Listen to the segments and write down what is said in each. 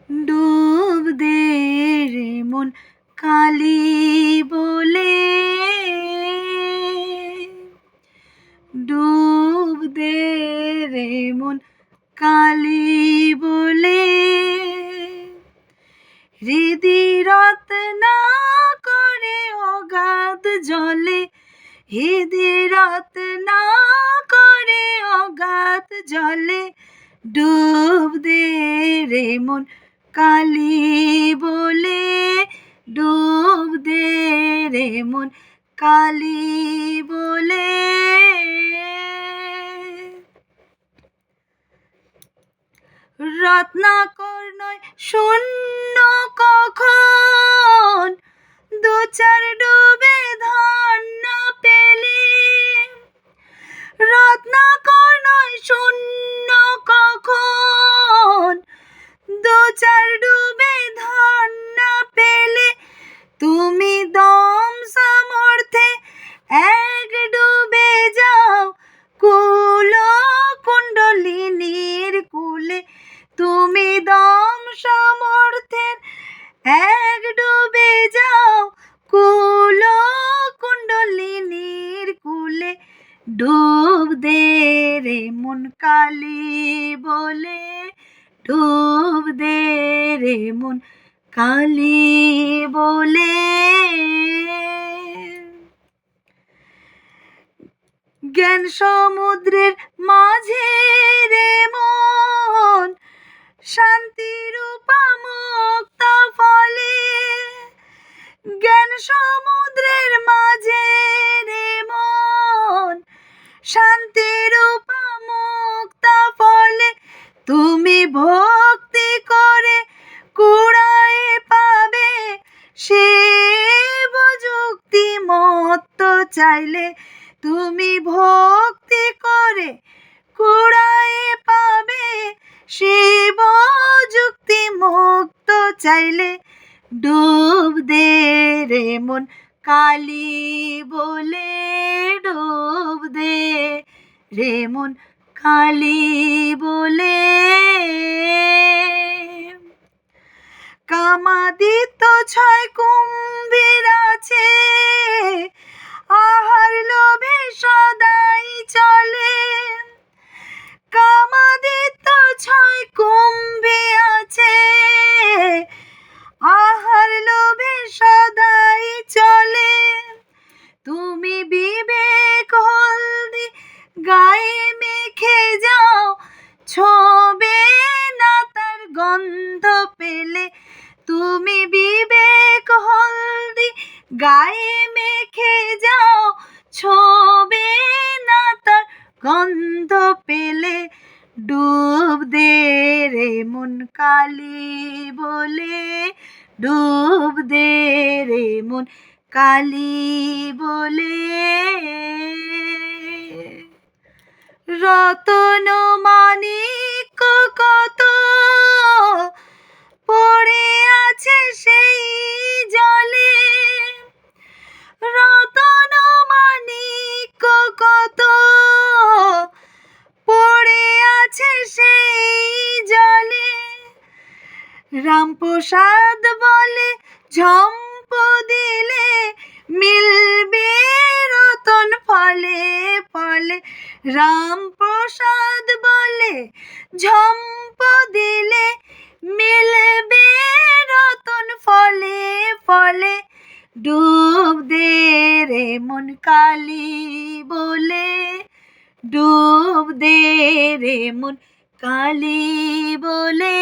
ডুব দে রে মন কালি বলে, ডুব দে রে মন কালি বলে, হৃদিরত না করে অগাধ জলে, হৃদিরত না করে অগাধ জলে, ডুব দে রে মন কালি বলে, ডুব দে রে মন কালি বলে। রত্নাকর নয় শূন্য কখন, দু চার ডুবে ধান না পেলে, রত্নাকর নয় শূন্য কখন, দু চার ডুবে ধান না পেলে, তুমি দম সামর্থ্যে এক ডুবে যাও কুল কুণ্ডলিনীর কূলে, তুমি দম সামর্থ্যের এক ডুবে যাও কুল কুণ্ডলিনীর কূলে, ডুব দে রে মন কালি বলে, ডুব দে রে মন কালি বলে। জ্ঞান সমুদ্রের মাঝে রে মন শান্তির মুক্তা ফলে, জ্ঞান সমুদ্রের মাঝে রে মন শান্তির মুক্তা ফলে, তুমি ভক্তি করে কুড়ায় পাবে শিব যুক্তি মত্ত চাইলে, তুমি ভক্তি করে কুড়ায় পাবে শিব যুক্তি মুক্ত চাইলে, ডুব দে রে মন কালি বলে, ডুব দে রে মন কালি বলে। কামাদিত্য ছয় কুম্ভীর আছে, আহার লোভে সদাই চলে, কামাদিত্য ছয় কুম্ভী আছে, আহার লোভে সদাই চলে, তুমি বিবেক হলদি গায়ে মেখে যাও ছোবে না তার গন্ধ পেলে, তুমি বিবেক হলদি গায়ে মেখে যাও ছোবে না তার গন্ধ পেলে, ডুব দে রে মন কালি বলে, ডুব দে রে মন কালি বলে। রতন মানিক কত পড়ে আছে সেই জলে, রতন মানিক কত পড়ে আছে সেই জলে, রামপ্রসাদ বলে ঝম্প দিলে মিলবে রতন ফলে ফলে, রামপ্রসাদ বলে ঝম্প দিলে মিলবে রতন ফলে ফলে, ডুব দে রে মন কালি বলে, ডুব দে রে মন কালি বলে।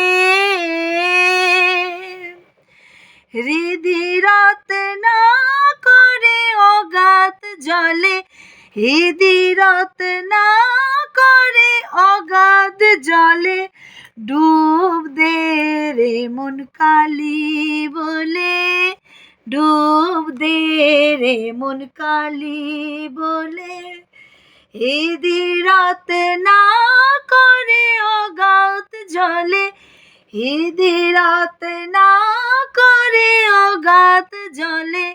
হৃদিরত না করে অগাধ জলে, হৃদিরত না করে অগাধ জলে, ডুব দে রে মন কালি বলে, ডুব দে রে মন কালি বলে, হৃদিরত না করে অগাধ জলে, হৃদিরত না করে অগাধ জলে,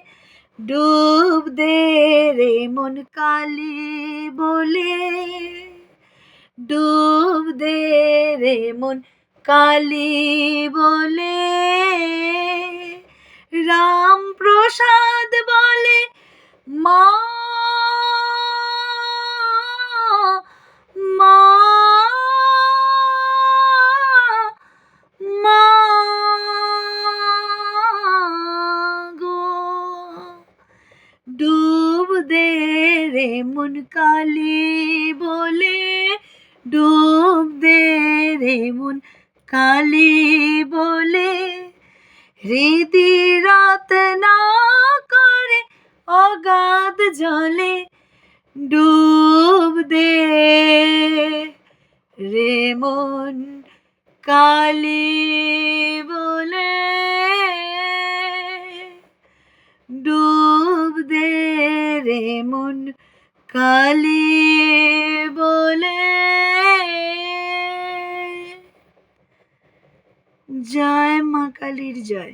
ডুব দে রে মন কালি বলে, ডুব দে রে মন কালী বলে, রামপ্রসাদ বলে মা মা মা গো, ডুব দে রে মন কালী বলে, ডুব দে রে মন কালী বলে, হৃদি রাত না করে অগাধ জলে, ডুব দে রে মন কালী বলে, ডুব দে রে মন কালী বলে। জয় মা কালীর জয়।